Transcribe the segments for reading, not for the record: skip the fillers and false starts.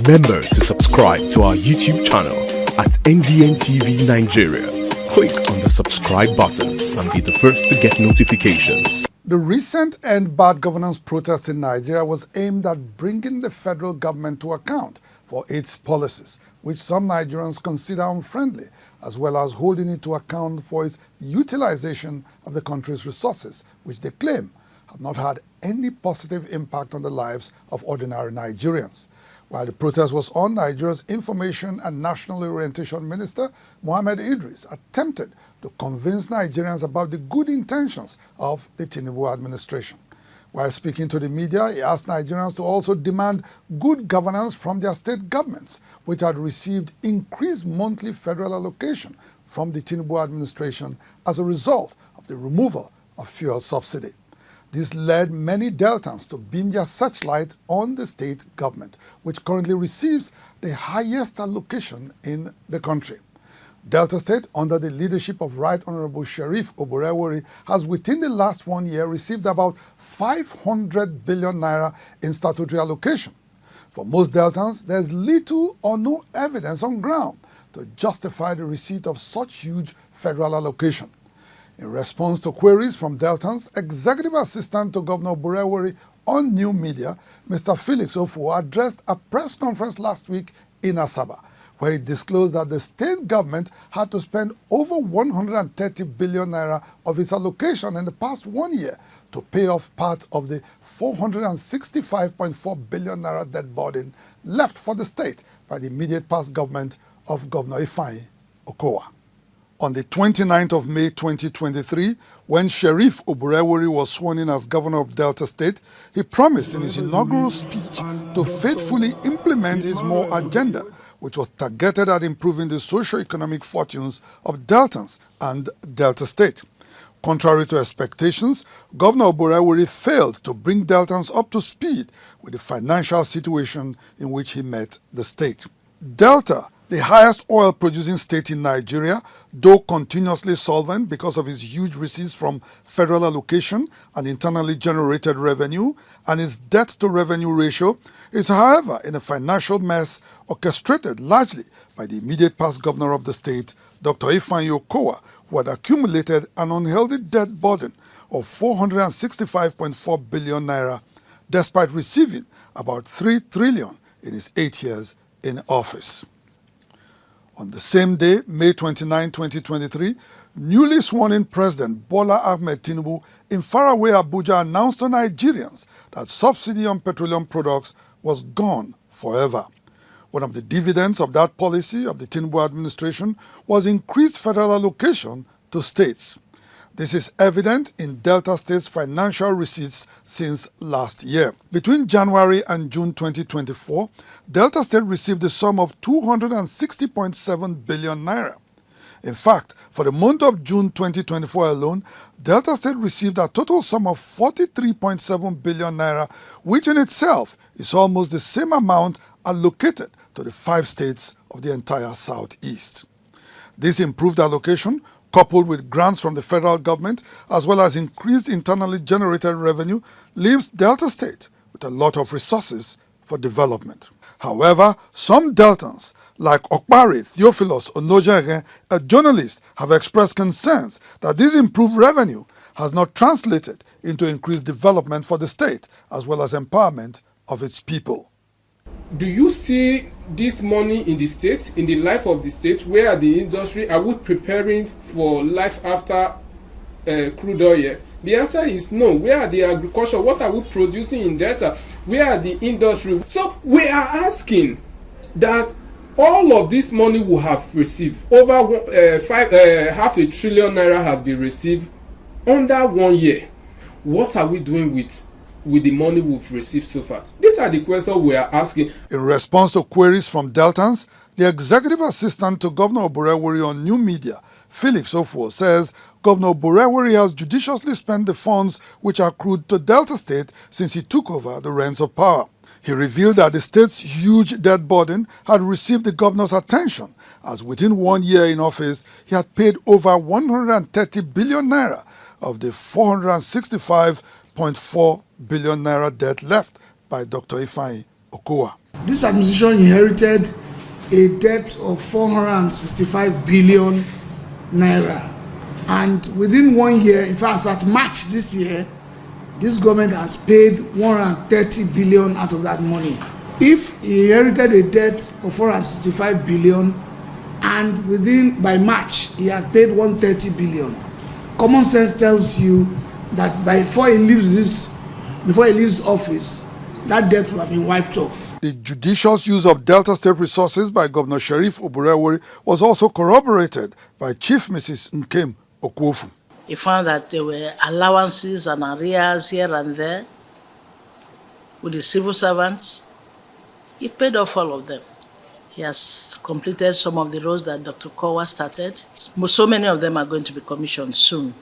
Remember to subscribe to our YouTube channel at NDN TV Nigeria. Click on the subscribe button and be the first to get notifications. The recent End Bad Governance protest in Nigeria was aimed at bringing the federal government to account for its policies, which some Nigerians consider unfriendly, as well as holding it to account for its utilization of the country's resources, which they claim have not had any positive impact on the lives of ordinary Nigerians. While the protest was on, Nigeria's Information and National Orientation Minister, MOHAMMED Idris, attempted to convince Nigerians about the good intentions of the TINUBU administration. While speaking to the media, he asked Nigerians to also demand good governance from their state governments, which had received increased monthly federal allocation from the TINUBU administration as a result of the removal of fuel subsidy. This led many DELTANS to beam their searchlight on the state government, which currently receives the highest allocation in the country. Delta State, under the leadership of Right Honorable Sheriff Oborevwori, has within the last 1 year received about 500 billion naira in statutory allocation. For most Deltans, there's little or no evidence on ground to justify the receipt of such huge federal allocation. In response to queries from Deltans, Executive Assistant to Governor Oborevwori on new media, Mr. Felix Okowa addressed a press conference last week in Asaba, where he disclosed that the state government had to spend over 130 billion naira of its allocation in the past 1 year to pay off part of the 465.4 billion naira debt burden left for the state by the immediate past government of Governor Okowa. On the 29th of May 2023, when Sheriff Oborevwori was sworn in as governor of Delta State, he promised in his inaugural speech to faithfully implement his MOHAMMED agenda, which was targeted at improving the socio-economic fortunes of Deltans and Delta State. Contrary to expectations, Governor Oborevwori failed to bring Deltans up to speed with the financial situation in which he met the state. Delta, the highest oil-producing state in Nigeria, though continuously solvent because of its huge receipts from federal allocation and internally generated revenue, and its debt-to-revenue ratio, is, however, in a financial mess orchestrated largely by the immediate past governor of the state, Dr. Okowa, who had accumulated an unhealthy debt burden of 465.4 billion naira, despite receiving about 3 trillion in his 8 years in office. On the same day, May 29, 2023, newly sworn-in President Bola Ahmed Tinubu in faraway Abuja announced to Nigerians that subsidy on petroleum products was gone forever. One of the dividends of that policy of the Tinubu administration was increased federal allocation to states. This is evident in Delta State's financial receipts since last year. Between January and June 2024, Delta State received the sum of 260.7 billion naira. In fact, for the month of June 2024 alone, Delta State received a total sum of 43.7 billion naira, which in itself is almost the same amount allocated to the 5 states of the entire Southeast. This improved allocation, coupled with grants from the federal government, as well as increased internally generated revenue, leaves Delta State with a lot of resources for development. However, some Deltans, like Okpari Theophilus Onojege, a journalist, have expressed concerns that this improved revenue has not translated into increased development for the state, as well as empowerment of its people. Do you see this money in the state, in the life of the state, where the industry are we preparing for life after crude oil? The answer is no. Where are the agriculture? What are we producing in Delta? Where are the industry? So we are asking that all of this money we have received, over half a trillion naira has been received under 1 year. What are we doing with the money we've received so far? These are the questions we are asking. In response to queries from Deltans, the Executive Assistant to Governor Oborevwori on new media, Felix Okowa, says Governor Oborevwori has judiciously spent the funds which accrued to Delta State since he took over the reins of power. He revealed that the state's huge debt burden had received the governor's attention, as within 1 year in office, he had paid over 130 billion naira of the 465.4 billion naira debt left by Dr. Okowa. This administration inherited a debt of 465 billion naira. And within 1 year, in fact, at March this year, this government has paid 130 billion out of that money. If he inherited a debt of 465 billion and by March he had paid 130 billion, common sense tells you that before he leaves office, that debt will have been wiped off. The judicious use of Delta State resources by Governor Sheriff Oborevwori was also corroborated by Chief Mrs. Nkem Okowa. He found that there were allowances and arrears here and there with the civil servants. He paid off all of them. He has completed some of the roads that Dr. Okowa started. So many of them are going to be commissioned soon.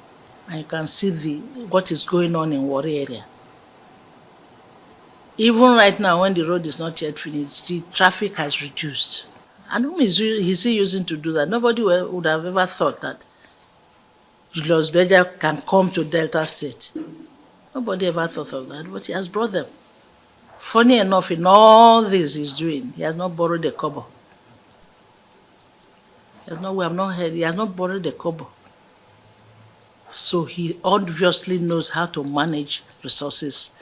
And you can see what is going on in Warri area. Even right now, when the road is not yet finished, the traffic has reduced. And whom is he using to do that? Nobody would have ever thought that Julius Berger can come to Delta State. Nobody ever thought of that, but he has brought them. Funny enough, in all this he's doing, he has not borrowed a kobo. We have not heard, he has not borrowed a kobo. So he obviously knows how to manage resources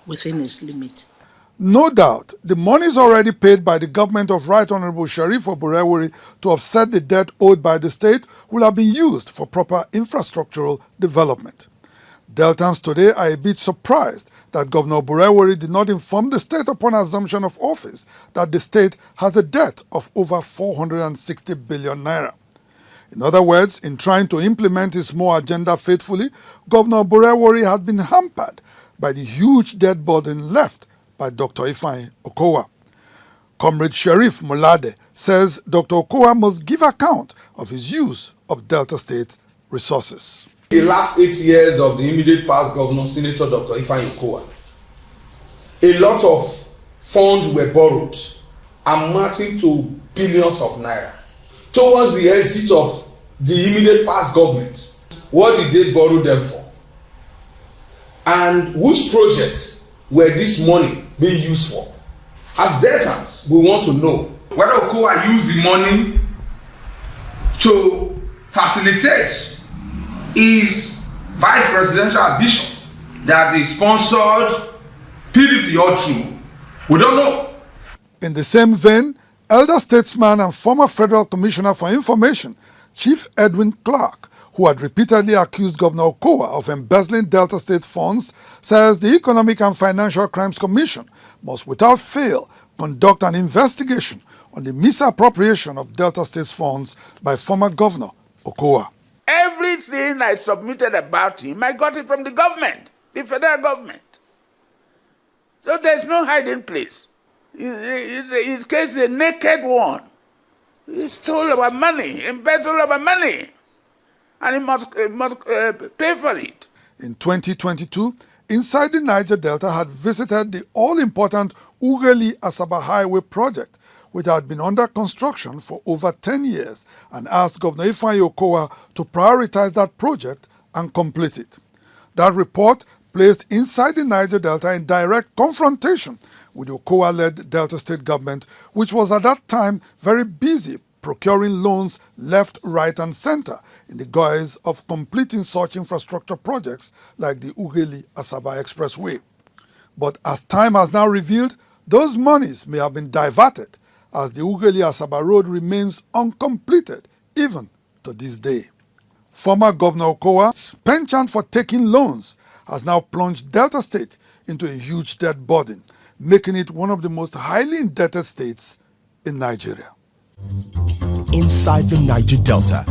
within his limit. No doubt, the monies already paid by the government of Right Honorable Sheriff Oborevwori to offset the debt owed by the state will have been used for proper infrastructural development. Deltans today are a bit surprised that Governor Oborevwori did not inform the state upon assumption of office that the state has a debt of over 460 billion naira. In other words, in trying to implement his MOHAMMED agenda faithfully, Governor Oborevwori had been hampered by the huge debt burden left by Dr. Ifeanyi Okowa. Comrade Sheriff Molade says Dr. Okowa must give account of his use of Delta State resources. The last 8 years of the immediate past governor, Senator Dr. Ifeanyi Okowa, a lot of funds were borrowed, amounting to billions of naira. Towards the exit of the immediate past government, what did they borrow them for? And which projects were this money being used for? As Deltans, we want to know whether Okowa used the money to facilitate his vice presidential ambitions that they sponsored PDP or true. We don't know. In the same vein, elder statesman and former Federal Commissioner for Information, Chief Edwin Clark, who had repeatedly accused Governor Okowa of embezzling Delta State funds, says the Economic and Financial Crimes Commission must without fail conduct an investigation on the misappropriation of Delta State's funds by former Governor Okowa. Everything I submitted about him, I got it from the government, the federal government. So there's no hiding place. His case is a naked one. He stole our money, embezzled our money, and he must pay for it. In 2022, Inside the Niger Delta had visited the all-important UTILISATION Highway project, which had been under construction for over 10 years, and asked Governor Ifeanyi Okowa to prioritize that project and complete it. That report placed Inside the Niger Delta in direct confrontation with the Okowa-led Delta State government, which was at that time very busy procuring loans left, right and center in the guise of completing such infrastructure projects like the UTILISATION Expressway. But as time has now revealed, those monies may have been diverted as the UTILISATION road remains uncompleted even to this day. Former Governor Okowa's penchant for taking loans has now plunged Delta State into a huge debt burden, making it one of the most highly indebted states in Nigeria. Inside the Niger Delta,